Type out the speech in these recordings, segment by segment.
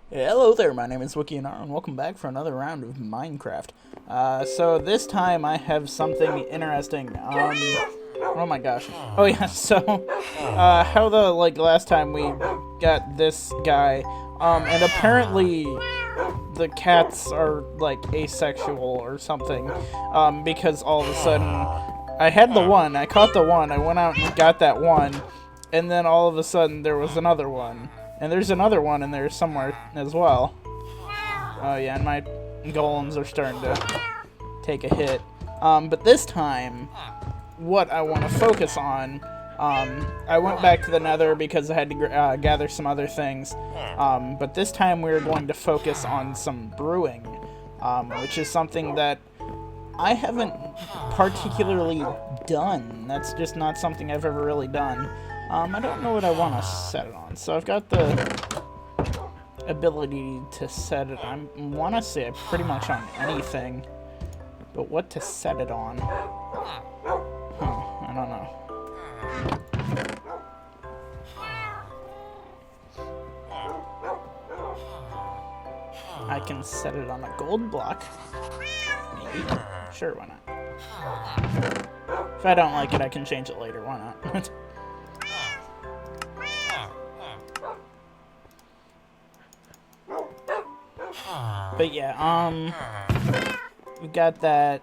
Hello there, my name is WikiNar, and welcome back for another round of Minecraft. So this time I have something interesting. Oh my gosh. Oh yeah, so, how the, last time we got this guy, and apparently the cats are, asexual or something, because all of a sudden, I caught the one, I went out and got that one, and then all of a sudden there was another one. And there's another one in there somewhere as well. Oh yeah, and my golems are starting to take a hit. But this time, what I want to focus on, I went back to the nether because I had to gather some other things. But this time we're going to focus on some brewing, which is something that I haven't particularly done. That's just not something I've ever really done. I don't know what I want to set it on. So I've got the ability to set it. I want to say pretty much on anything. But what to set it on? I don't know. I can set it on a gold block. Maybe. Sure, why not? If I don't like it, I can change it later. Why not? But yeah, we got that.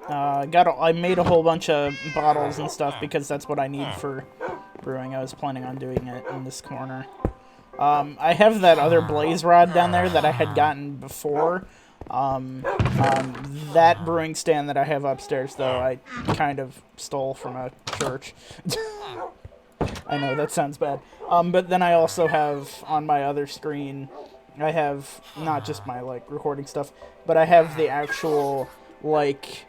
I made a whole bunch of bottles and stuff because that's what I need for brewing. I was planning on doing it in this corner. I have that other blaze rod down there that I had gotten before. That brewing stand that I have upstairs, though, I kind of stole from a church. I know, that sounds bad. But then I also have, on my other screen, I have not just my, recording stuff, but I have the actual, lists,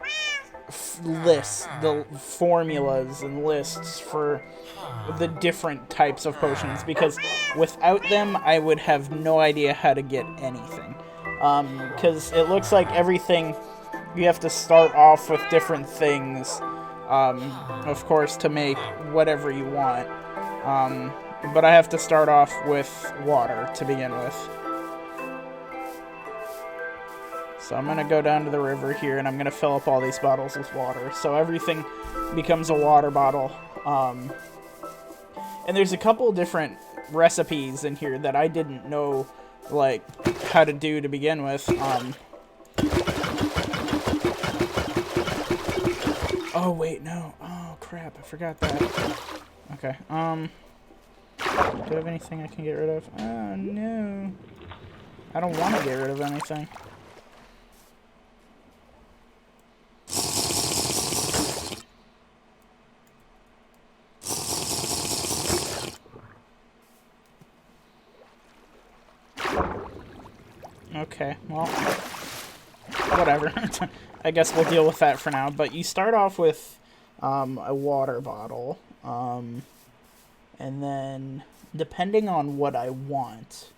the formulas and lists for the different types of potions, because without them, I would have no idea how to get anything. Because it looks like everything, you have to start off with different things, of course, to make whatever you want. But I have to start off with water to begin with. So I'm going to go down to the river here, and I'm going to fill up all these bottles with water. So everything becomes a water bottle. And there's a couple different recipes in here that I didn't know, how to do to begin with. Oh, wait, no. Oh, crap, I forgot that. Okay, do I have anything I can get rid of? Oh, no. I don't want to get rid of anything. Okay, well, whatever. I guess we'll deal with that for now. But you start off with a water bottle, and then depending on what I want,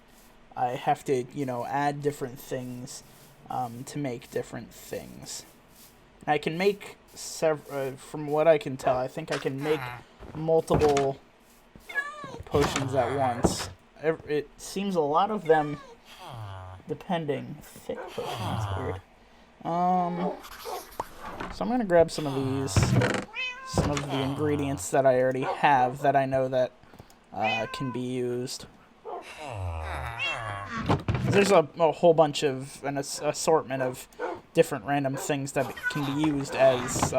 I have to, add different things to make different things. I can make from what I can tell, I think I can make multiple potions at once. It seems a lot of them. Depending. Thick potion, that's weird. So I'm gonna grab some of these. Some of the ingredients that I already have that I know that can be used. There's a whole bunch of, an assortment of different random things that can be used as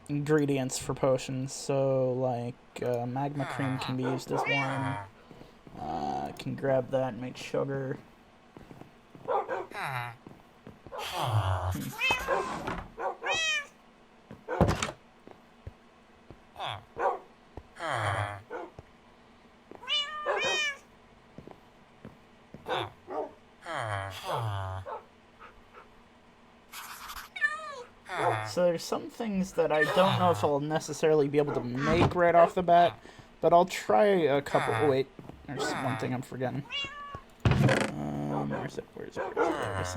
ingredients for potions. So, magma cream can be used as one. I can grab that and make sugar. So there's some things that I don't know if I'll necessarily be able to make right off the bat, but I'll try a couple. Oh, wait. There's one thing I'm forgetting. Where's it?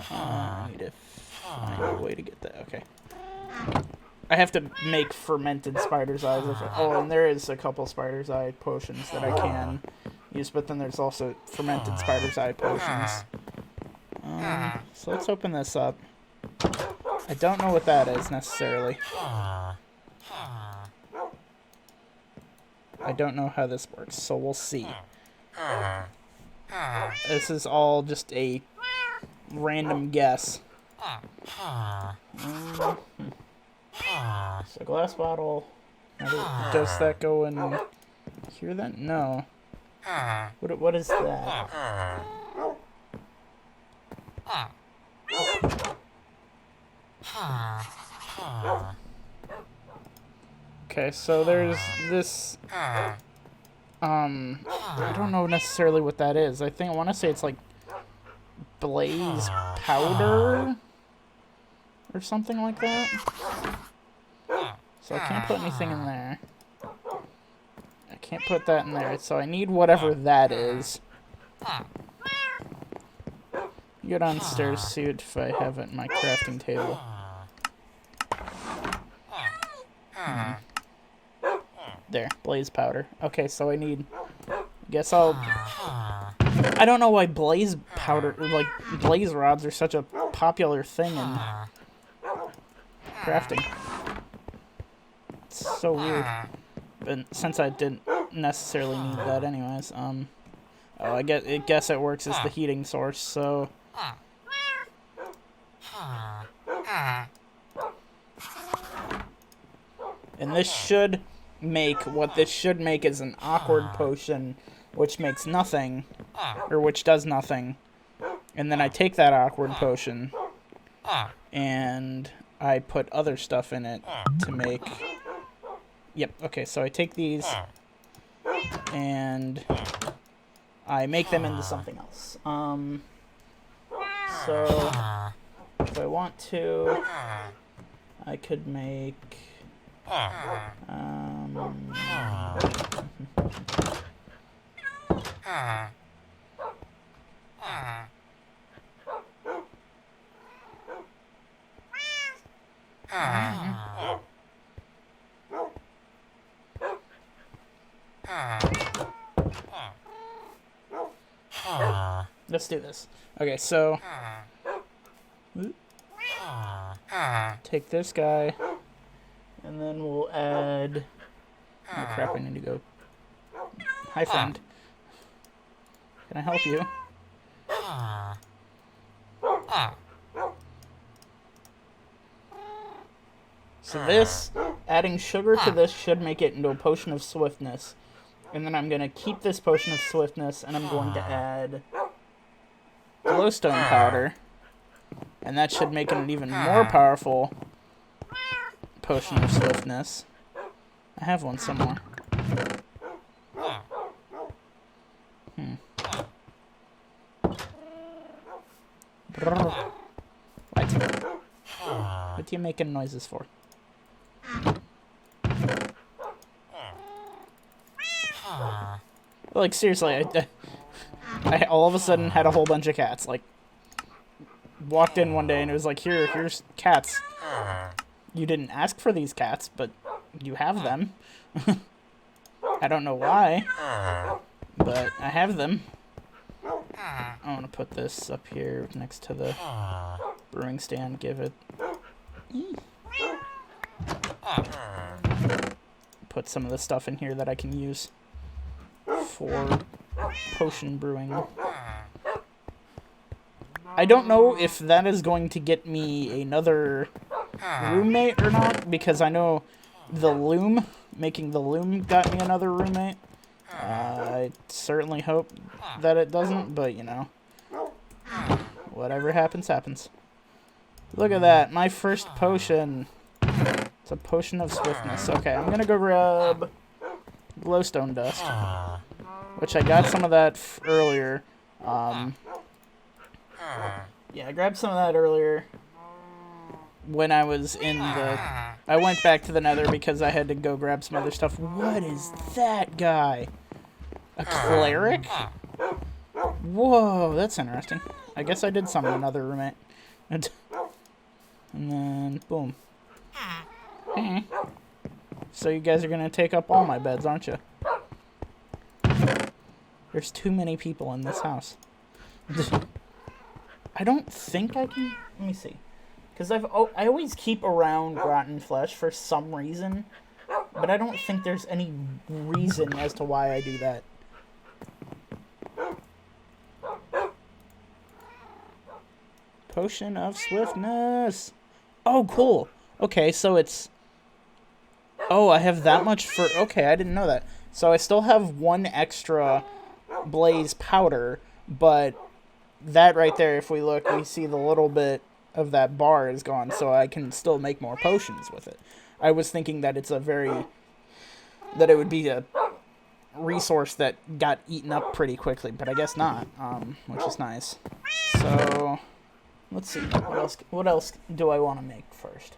I need to find a way to get that. Okay. I have to make fermented spider's eyes. Oh, and there is a couple spider's eye potions that I can use, but then there's also fermented spider's eye potions. So let's open this up. I don't know what that is necessarily. I don't know how this works, so we'll see. This is all just a random guess. So glass bottle. Does that go in here then? No. What is that? Okay, so there's this. I don't know necessarily what that is. I want to say it's like blaze powder or something like that. So I can't put anything in there. I can't put that in there, so I need whatever that is. Go downstairs, see if I have it in my crafting table. There, blaze powder. Okay, so I need... Guess I'll... I don't know why blaze powder, like, blaze rods are such a popular thing in crafting. It's so weird. But since I didn't necessarily need that anyways, oh, I guess it works as the heating source, so... And this should make, what this should make is an awkward potion, which makes nothing, or which does nothing. And then I take that awkward potion, and I put other stuff in it to make... Yep, okay, so I take these, and I make them into something else. So, if I want to, I could make... Let's do this. Okay, so take this guy, and then we'll add... Oh crap, I need to go. Hi, friend. Can I help you? So this, adding sugar to this should make it into a potion of swiftness. And then I'm going to keep this potion of swiftness, and I'm going to add glowstone powder. And that should make it an even more powerful potion of swiftness. I have one somewhere. What are you making noises for? Like, seriously, I all of a sudden had a whole bunch of cats. Like, walked in one day and it was like, here's cats. You didn't ask for these cats, but you have them. I don't know why, but I have them. I want to put this up here next to the brewing stand, give it... Put some of the stuff in here that I can use for potion brewing. I don't know if that is going to get me another roommate or not, because I know the loom, making the loom got me another roommate. I certainly hope that it doesn't, but you know, whatever happens, happens. Look at that, my first potion. It's a potion of swiftness. Okay, I'm gonna go grab glowstone dust, which I got some of that earlier. Yeah, I grabbed some of that earlier when I was in the... I went back to the nether because I had to go grab some other stuff. What is that guy? A cleric? Whoa, that's interesting. I guess I did summon another roommate. And then, boom. So you guys are going to take up all my beds, aren't you? There's too many people in this house. I don't think I can... Let me see. Because I always keep around rotten flesh for some reason. But I don't think there's any reason as to why I do that. Potion of Swiftness. Oh, cool. Okay, so it's... Oh, I have that much for... Okay, I didn't know that. So I still have one extra blaze powder, but that right there, if we look, we see the little bit of that bar is gone, so I can still make more potions with it. I was thinking that it's a very... that it would be a resource that got eaten up pretty quickly, but I guess not, which is nice. So... Let's see, what else do I want to make first?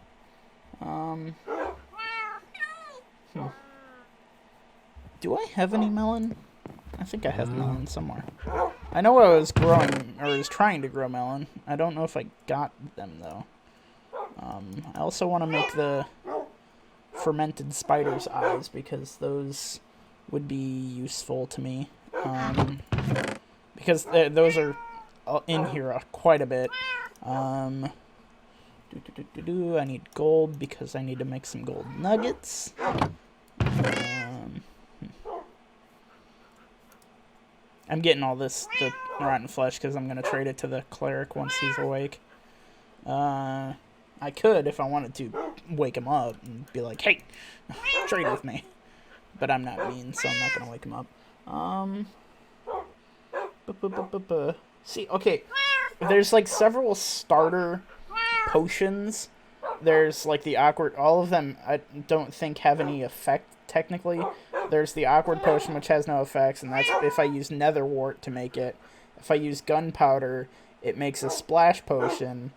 Do I have any melon? I think I have melon somewhere. I know I was growing, or was trying to grow melon. I don't know if I got them, though. I also want to make the fermented spider's eyes, because those would be useful to me. Because those are in here quite a bit. I need gold because I need to make some gold nuggets. I'm getting all the rotten flesh because I'm going to trade it to the cleric once he's awake. I could, if I wanted to, wake him up and be like, hey, trade with me. But I'm not mean, so I'm not going to wake him up. See, okay. There's like several starter potions. There's like the awkward... All of them I don't think have any effect technically. There's the awkward potion which has no effects, and that's if I use nether wart to make it. If I use gunpowder, it makes a splash potion,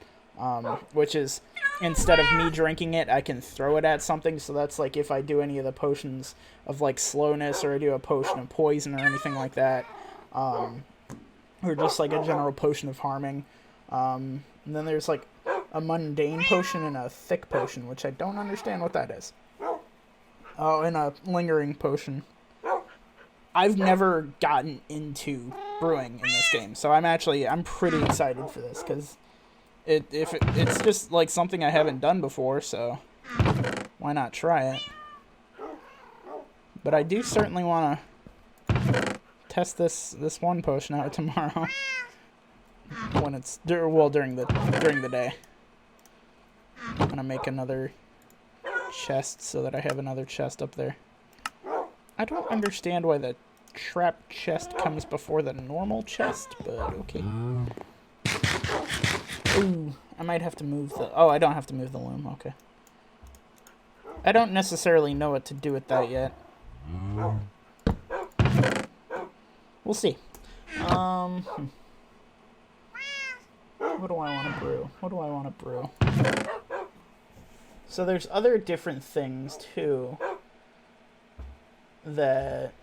which is, instead of me drinking it, I can throw it at something. So that's like if I do any of the potions of like slowness, or I do a potion of poison or anything like that. Or just like a general potion of harming. And then there's like a mundane potion and a thick potion, which I don't understand what that is. Oh, and a lingering potion. I've never gotten into brewing in this game, so I'm pretty excited for this, because it's just like something I haven't done before, so why not try it? But I do certainly want to test this one potion out tomorrow when it's during the day. I'm gonna make another chest so that I have another chest up there. I don't understand why the trap chest comes before the normal chest, but okay. Ooh, I might have to move the... Oh, I don't have to move the loom, okay. I don't necessarily know what to do with that yet. We'll see. What do I want to brew? What do I want to brew? So there's other different things, too, that...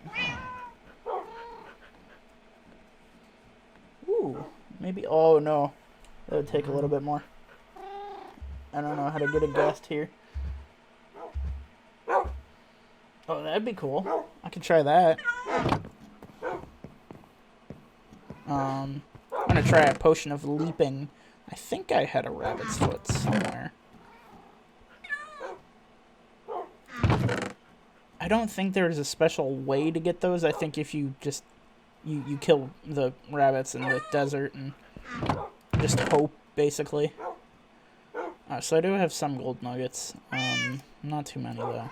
Ooh, maybe... Oh, no. That would take a little bit more. I don't know how to get a guest here. Oh, that'd be cool. I could try that. I'm gonna try a potion of leaping. I think I had a rabbit's foot somewhere. I don't think there's a special way to get those. I think if you just you kill the rabbits in the desert and just hope, basically. So I do have some gold nuggets. Not too many though.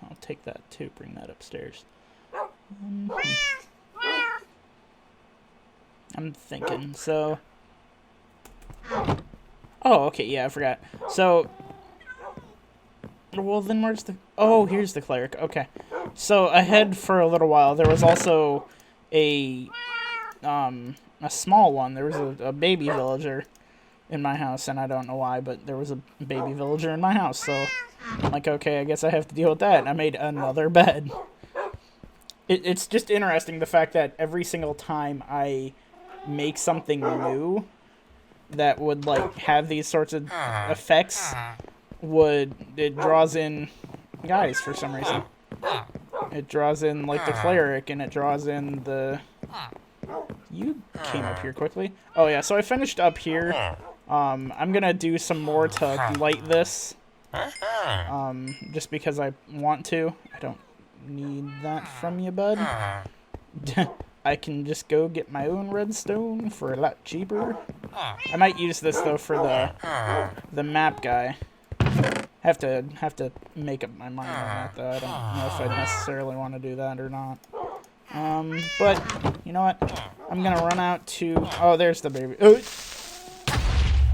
I'll take that too. Bring that upstairs. I'm thinking. So. Oh, okay. Yeah, I forgot. So. Well, then where's the... Oh, here's the cleric. Okay. So, ahead for a little while, there was also a small one. There was a baby villager in my house, and I don't know why, but there was a baby villager in my house, so I'm like, okay, I guess I have to deal with that, and I made another bed. It's just interesting, the fact that every single time I make something new that would, like, have these sorts of effects... it draws in guys for some reason. It draws in, like, the cleric, and it draws in the... You came up here quickly. Oh, yeah, so I finished up here. I'm gonna do some more to light this. Just because I want to. I don't need that from you, bud. I can just go get my own redstone for a lot cheaper. I might use this, though, for the map guy. Have to make up my mind on that, though. I don't know if I necessarily want to do that or not. But, you know what? I'm gonna run out to... Oh, there's the baby.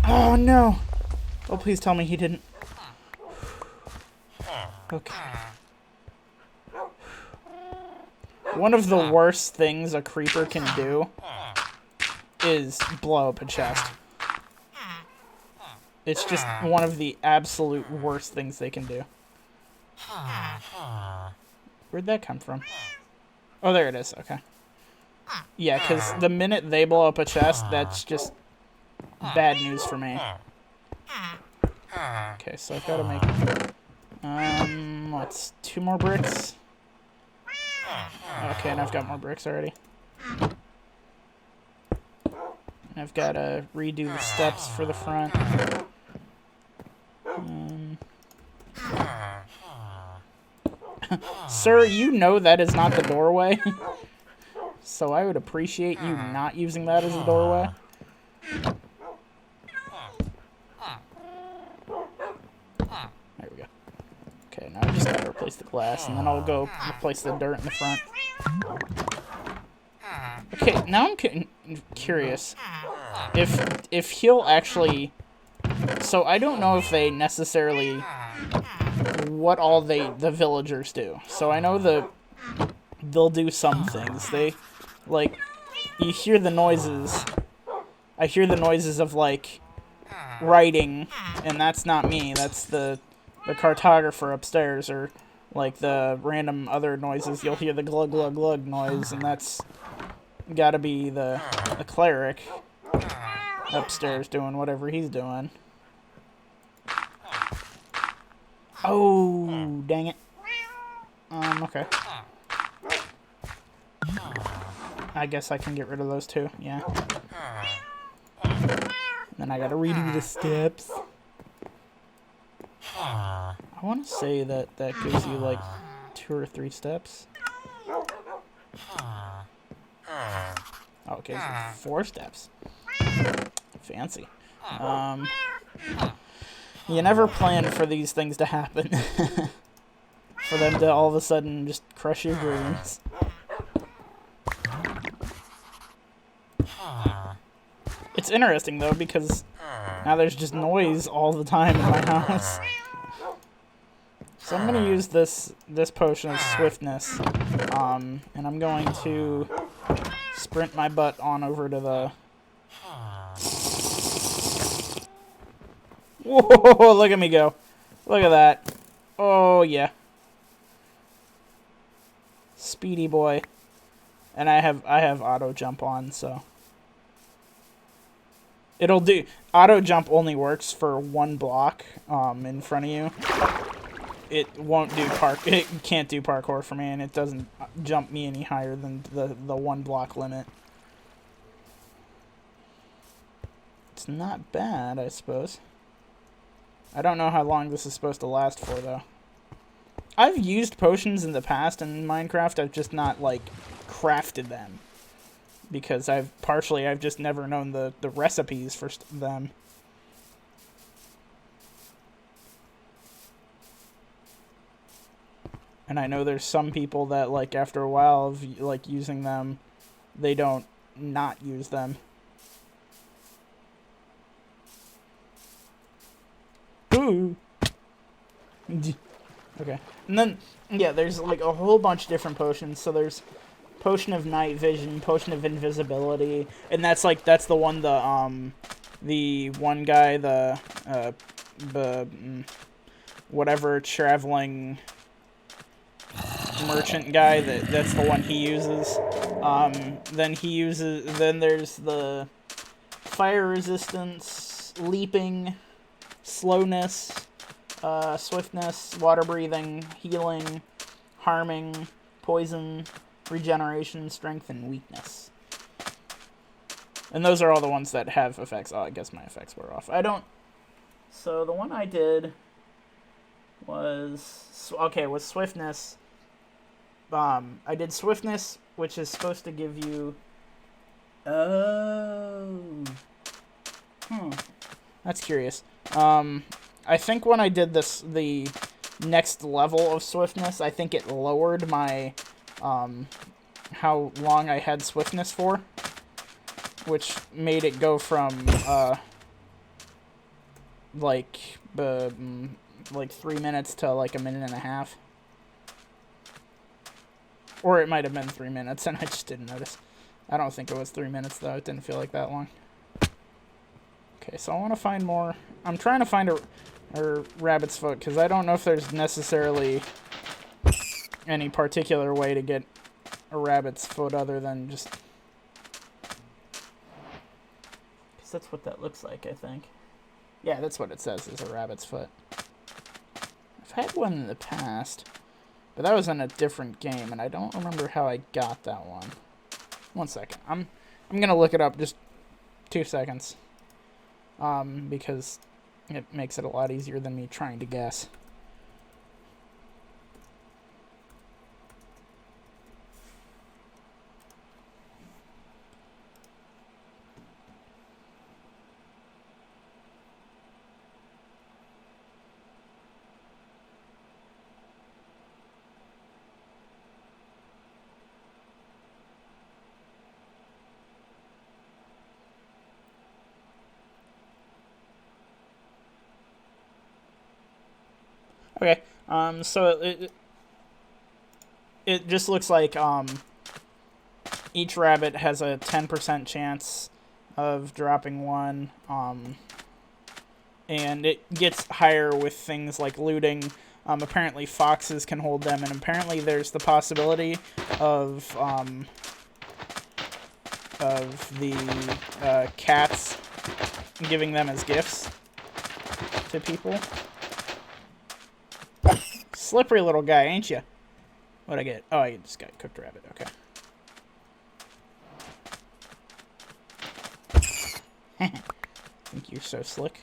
Oh, no! Oh, please tell me he didn't... Okay. One of the worst things a creeper can do is blow up a chest. It's just one of the absolute worst things they can do. Where'd that come from? Oh, there it is. Okay. Yeah, because the minute they blow up a chest, that's just bad news for me. Okay, so I've got to make... what's 2 more bricks? Okay, and I've got more bricks already. I've got to redo the steps for the front. Sir, you know that is not the doorway. So I would appreciate you not using that as a doorway. There we go. Okay, now I just gotta replace the glass, and then I'll go replace the dirt in the front. Okay, now I'm curious if he'll actually... So I don't know if they necessarily... what all the villagers do. So I know they'll do some things. They, like, you hear the noises. I hear the noises of, like, writing, and that's not me. That's the cartographer upstairs, or, like, the random other noises. You'll hear the glug glug glug noise, and that's gotta be the cleric upstairs doing whatever he's doing. Oh, dang it. Okay. I guess I can get rid of those two, yeah. Then I gotta redo the steps. I want to say that gives you, like, 2 or 3 steps. Okay, so 4 steps. Fancy. You never plan for these things to happen. For them to all of a sudden just crush your dreams. It's interesting, though, because now there's just noise all the time in my house. So I'm going to use this potion of swiftness. And I'm going to sprint my butt on over to the... Whoa, look at me go. Look at that. Oh, yeah. Speedy boy. And I have auto jump on, so... It'll do... Auto jump only works for 1 block in front of you. It won't do It can't do parkour for me, and it doesn't jump me any higher than the 1 block limit. It's not bad, I suppose. I don't know how long this is supposed to last for, though. I've used potions in the past in Minecraft. I've just not, like, crafted them. Because I've just never known the recipes for them. And I know there's some people that, like, after a while of, like, using them, they don't not use them. Ooh. Okay. And then, yeah, there's, like, a whole bunch of different potions. So there's Potion of Night Vision, Potion of Invisibility, and that's, like, that's the one, the one guy, the whatever traveling merchant guy, that's the one he uses. Then there's the fire resistance, leaping, slowness, swiftness, water breathing, healing, harming, poison, regeneration, strength, and weakness. And those are all the ones that have effects. Oh, I guess my effects were off. So the one I did was... Okay, was swiftness. I did swiftness, which is supposed to give you... Oh. That's curious. I think when I did the next level of swiftness, I think it lowered my, how long I had swiftness for, which made it go from, like 3 minutes to, like, a minute and a half. Or it might have been 3 minutes, and I just didn't notice. I don't think it was 3 minutes, though. It didn't feel like that long. Okay, so I want to find more. I'm trying to find a rabbit's foot, because I don't know if there's necessarily any particular way to get a rabbit's foot other than just... Because that's what that looks like, I think. Yeah, that's what it says, is a rabbit's foot. I've had one in the past, but that was in a different game, and I don't remember how I got that one. 1 second. I'm going to look it up, just 2 seconds. Because it makes it a lot easier than me trying to guess. Okay, so it just looks like, each rabbit has a 10% chance of dropping one, and it gets higher with things like looting. Apparently foxes can hold them, and apparently there's the possibility of the cats giving them as gifts to people. Slippery little guy, ain't ya? What'd I get? Oh, I just got cooked rabbit. Okay. Think you're so slick.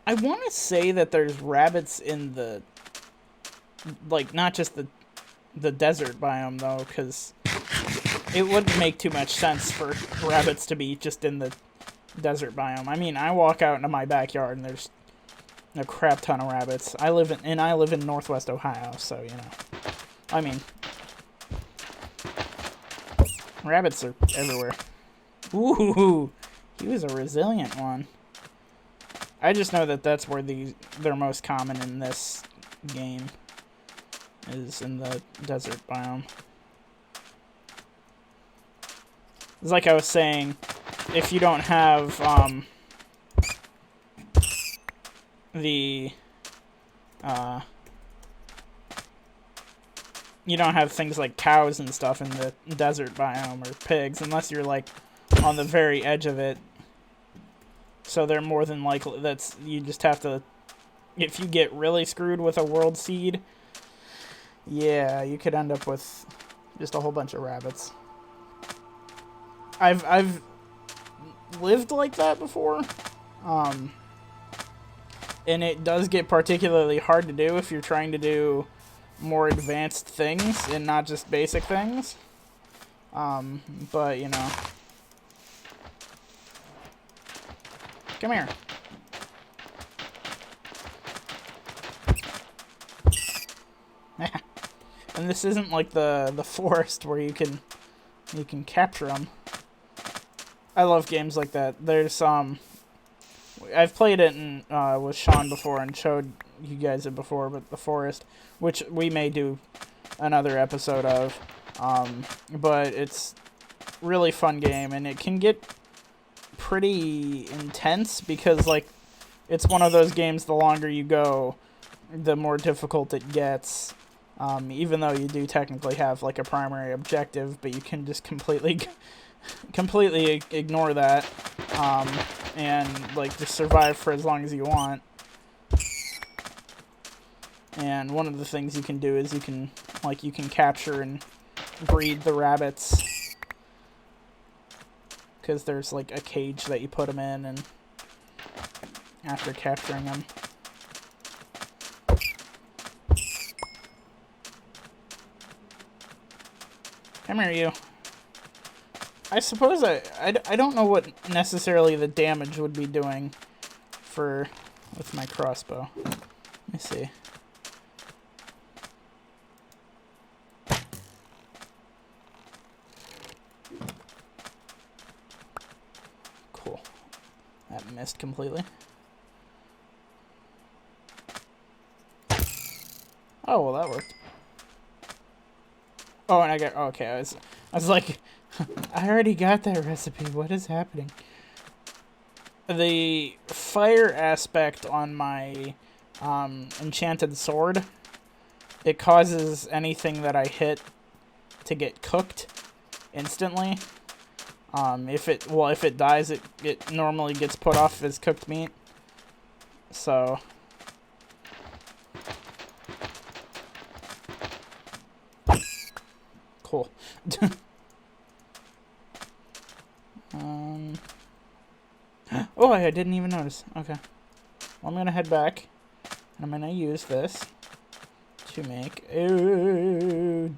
I want to say that there's rabbits in the... Like, not just the desert biome, though, because it wouldn't make too much sense for rabbits to be just in the desert biome. I mean, I walk out into my backyard and there's a crap ton of rabbits. I live in Northwest Ohio, so, you know. I mean, rabbits are everywhere. Ooh, he was a resilient one. I just know that that's where they're most common in this game, is in the desert biome. It's like I was saying, if you don't have, you don't have things like cows and stuff in the desert biome, or pigs, unless you're, like, on the very edge of it. So they're more than likely, you just have to, if you get really screwed with a world seed, yeah, you could end up with just a whole bunch of rabbits. I've lived like that before, and it does get particularly hard to do if you're trying to do more advanced things and not just basic things. But, you know. Come here. And this isn't like the forest where you can capture them. I love games like that. There's I've played it with Sean before and showed you guys it before, but The Forest, which we may do another episode of. But it's really fun game, and it can get pretty intense because, like, it's one of those games, the longer you go, the more difficult it gets. Even though you do technically have, like, a primary objective, but you can just completely ignore that, and, like, just survive for as long as you want. And one of the things you can do is you can capture and breed the rabbits. Because there's like a cage that you put them in, and after capturing them. Come here, you. I suppose I don't know what necessarily the damage would be doing with my crossbow. Let me see. Cool. That missed completely. Oh, well, that worked. Oh, and I got... Okay, I was like... I already got that recipe. What is happening? The fire aspect on my enchanted sword, it causes anything that I hit to get cooked instantly. If it dies, it normally gets put off as cooked meat. So... Cool. Oh, I didn't even notice. Okay. Well, I'm gonna head back, and I'm gonna use this to make... Ooh,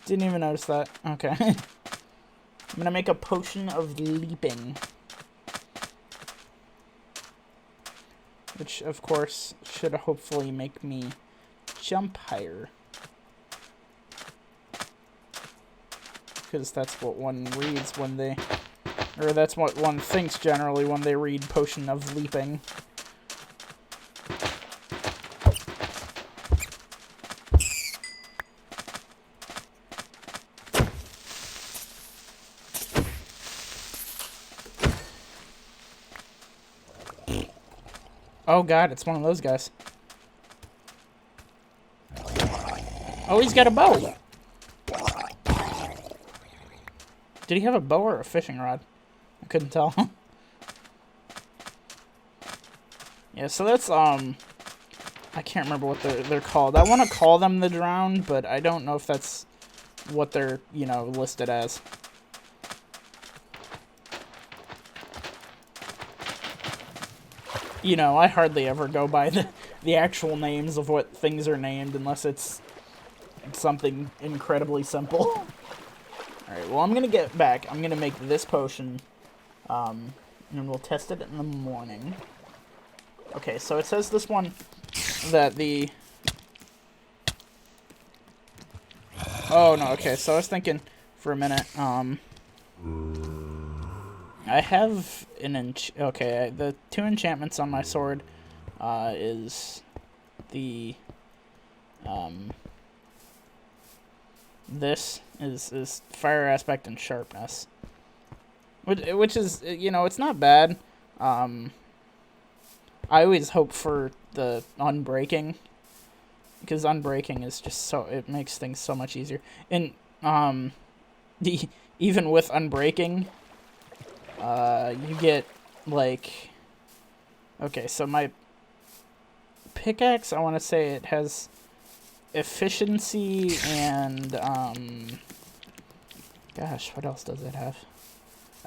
didn't even notice that. Okay. I'm gonna make a potion of leaping. Which, of course, should hopefully make me jump higher. Because that's what one reads when they... Or that's what one thinks generally when they read Potion of Leaping. Oh god, it's one of those guys. Oh, he's got a bow! Did he have a bow or a fishing rod? I couldn't tell. Yeah, so that's, I can't remember what they're called. I want to call them the Drowned, but I don't know if that's what they're, listed as. I hardly ever go by the actual names of what things are named unless it's something incredibly simple. Alright, well, I'm gonna get back. I'm gonna make this potion, and we'll test it in the morning. Okay, so it says this one that the... Oh, no, okay, so I was thinking for a minute, I have okay, the 2 enchantments on my sword, is the, this is fire aspect and sharpness. Which is, it's not bad. I always hope for the unbreaking, because unbreaking is just it makes things so much easier. And, even with unbreaking, you get, like, okay, so my pickaxe, I want to say it has efficiency and, gosh, what else does it have?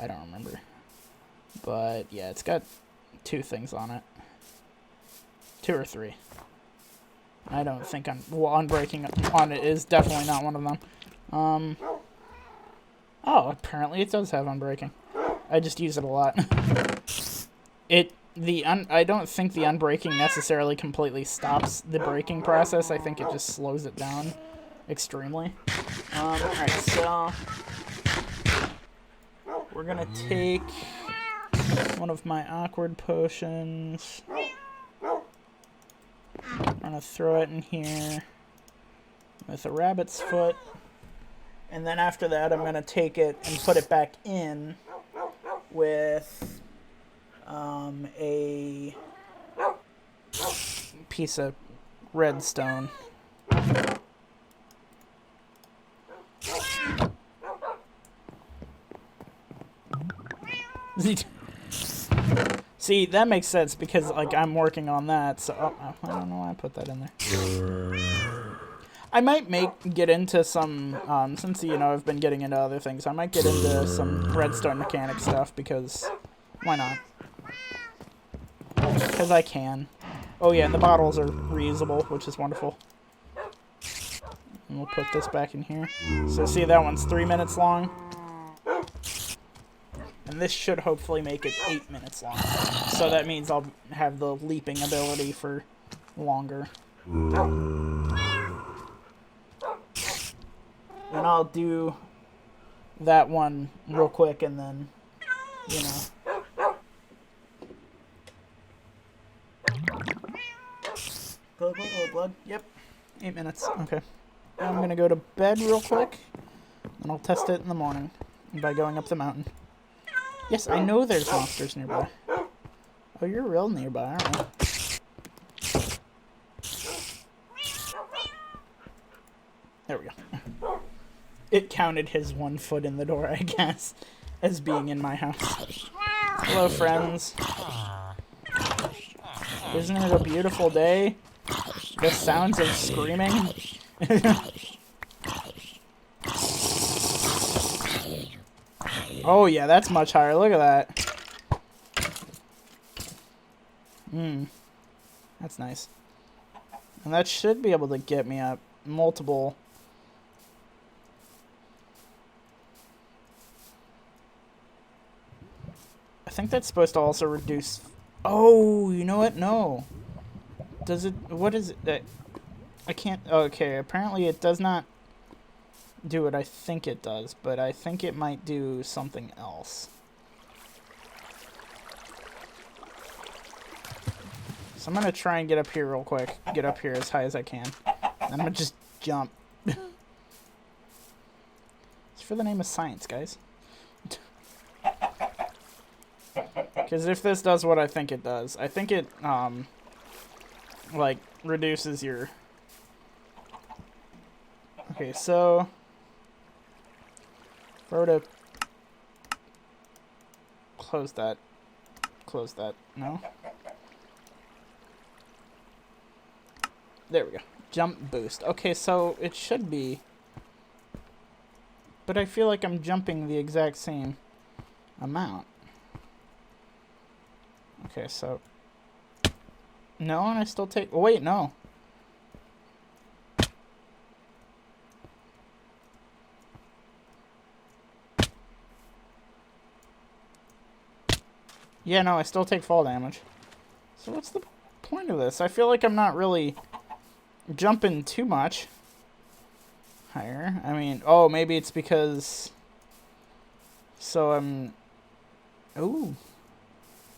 I don't remember. But, yeah, it's got 2 things on it. 2 or 3. I don't think unbreaking on it is definitely not one of them. Oh, apparently it does have unbreaking. I just use it a lot. I don't think the unbreaking necessarily completely stops the breaking process. I think it just slows it down extremely. Alright, so we're gonna take one of my awkward potions. I'm gonna throw it in here with a rabbit's foot. And then after that, I'm gonna take it and put it back in with a piece of redstone. See, that makes sense because, like, I'm working on that, so... Oh, I don't know why I put that in there. I might get into some, since, you know, I've been getting into other things, I might get into some redstone mechanic stuff because... Why not? Because I can. Oh yeah, and the bottles are reusable, which is wonderful. And we'll put this back in here. So see, that one's 3 minutes long. And this should hopefully make it 8 minutes long. So that means I'll have the leaping ability for longer. And I'll do that one real quick and then, you know. Blood. Yep. 8 minutes. Okay. I'm going to go to bed real quick. And I'll test it in the morning by going up the mountain. Yes, I know there's monsters nearby. Oh, you're real nearby, aren't you? There we go. It counted his 1 foot in the door, I guess, as being in my house. Hello, friends. Isn't it a beautiful day? The sounds of screaming. Oh yeah, that's much higher. Look at that. That's nice. And that should be able to get me up multiple. I think that's supposed to also reduce. Oh, you know what? No. Does it? What is it? I can't. Okay, apparently it does not do what I think it does, but I think it might do something else. So I'm gonna try and get up here real quick. Get up here as high as I can. I'm gonna just jump. It's for the name of science, guys. Because if this does what I think it does, I think it, like, reduces your... Okay, so... If I were to... Close that. Close that. No? There we go. Jump boost. Okay, so it should be... But I feel like I'm jumping the exact same amount. Okay, so... No, and I still take... Oh, wait, no. Yeah, no, I still take fall damage. So what's the point of this? I feel like I'm not really jumping too much higher. I mean, oh, maybe it's because... So I'm... Ooh.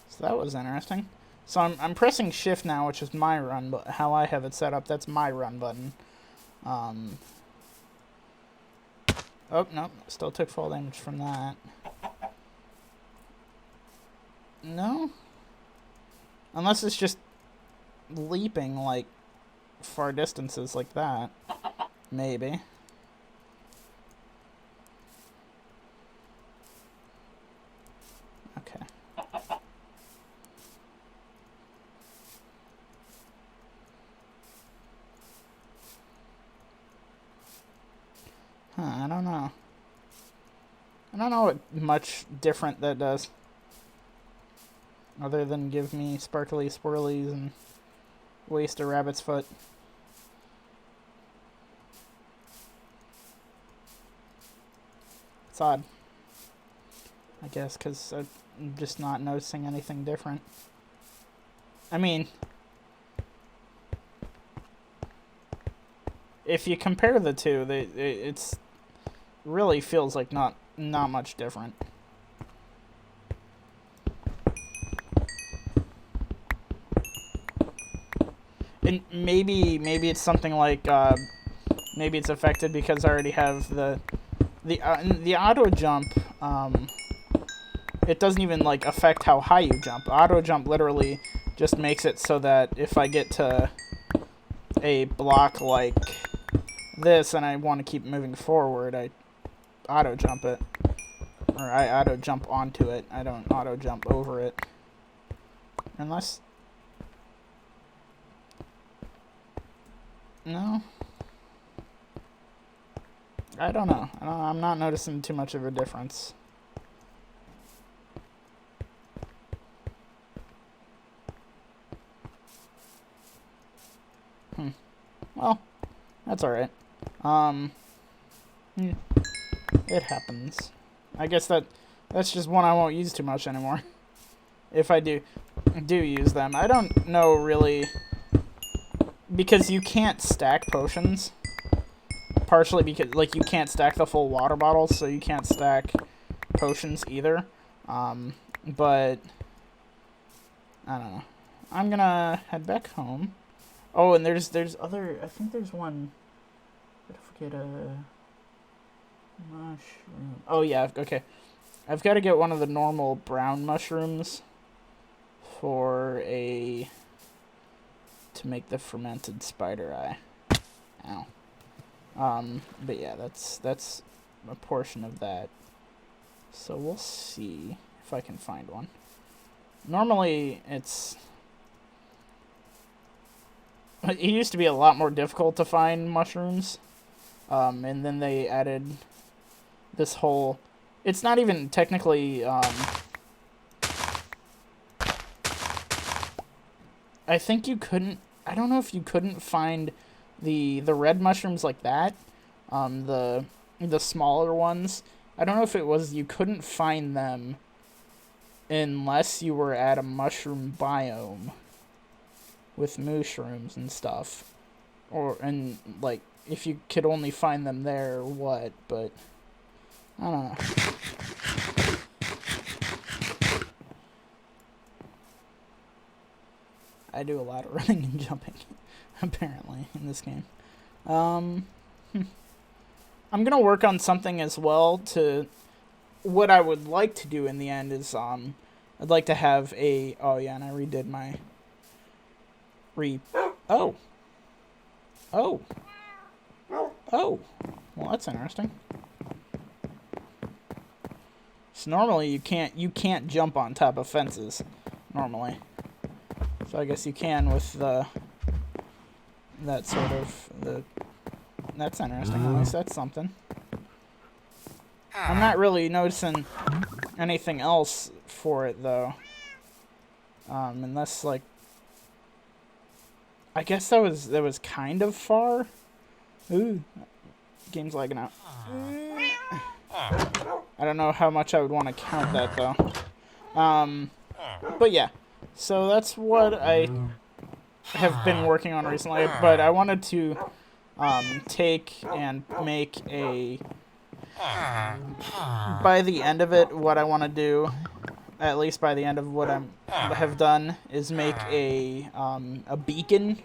So that was interesting. So I'm pressing shift now, which is my run, but how I have it set up, that's my run button. Oh, no, still took fall damage from that. No? Unless it's just leaping, like, far distances like that. Maybe. Okay. I don't know. I don't know what much different that does. Other than give me sparkly swirlies and waste a rabbit's foot. It's odd. I guess, because I'm just not noticing anything different. I mean... If you compare the two, it's really feels like not much different. And maybe it's something like maybe it's affected because I already have the auto jump. It doesn't even like affect how high you jump. Auto jump literally just makes it so that if I get to a block like this and I want to keep moving forward, I auto jump it, or I auto jump onto it. I don't auto jump over it. Unless... No. I don't know. I'm not noticing too much of a difference. Well, that's alright. It happens. I guess that's just one I won't use too much anymore. If I do use them. I don't know really, because you can't stack potions. Partially because, like, you can't stack the full water bottles, so you can't stack potions either. But I don't know. I'm gonna head back home. Oh, and there's other. I think there's one. I forget mushroom. Oh yeah, okay. I've got to get one of the normal brown mushrooms for to make the fermented spider eye. Ow. But yeah, that's a portion of that. So we'll see if I can find one. Normally it used to be a lot more difficult to find mushrooms. And then they added this whole... It's not even technically... I think you couldn't... I don't know if you couldn't find the red mushrooms like that. The smaller ones. I don't know if it was you couldn't find them unless you were at a mushroom biome with mushrooms and stuff. And, like, if you could only find them there or what, but I don't know. I do a lot of running and jumping, apparently, in this game. I'm gonna work on something as well to... What I would like to do in the end is, I'd like to have a... Oh, yeah, and I redid my... Oh! Oh! Oh! Well, that's interesting. So normally you can't jump on top of fences, normally. So I guess you can with that sort of... That's interesting, at least that's something. I'm not really noticing anything else for it, though. Unless, like... I guess that was kind of far. Ooh. Game's lagging out. I don't know how much I would want to count that, though. But yeah. So that's what I have been working on recently. But I wanted to take and make a... By the end of it, what I want to do, at least by the end of what I have done, is make a beacon.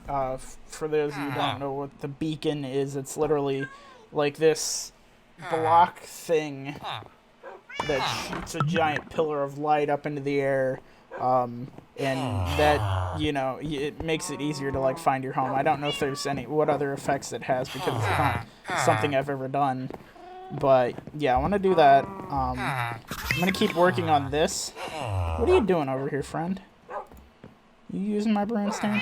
For those of you who don't know what the beacon is, it's literally like this block thing that shoots a giant pillar of light up into the air, and that, you know, it makes it easier to, like, find your home. I don't know if there's what other effects it has, because it's not something I've ever done. But yeah, I want to do that. I'm gonna keep working on this. What are you doing over here, friend? You using my broom stand?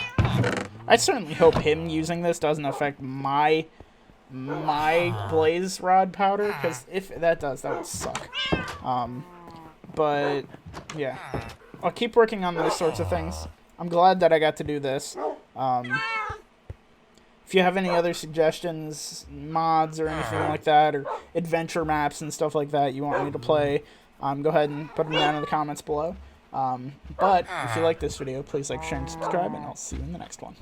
I certainly hope him using this doesn't affect my blaze rod powder, because if that does, that would suck. But yeah, I'll keep working on those sorts of things. I'm glad that I got to do this. If you have any other suggestions, mods or anything like that, or adventure maps and stuff like that you want me to play, go ahead and put them down in the comments below. But if you like this video, please like, share, and subscribe, and I'll see you in the next one.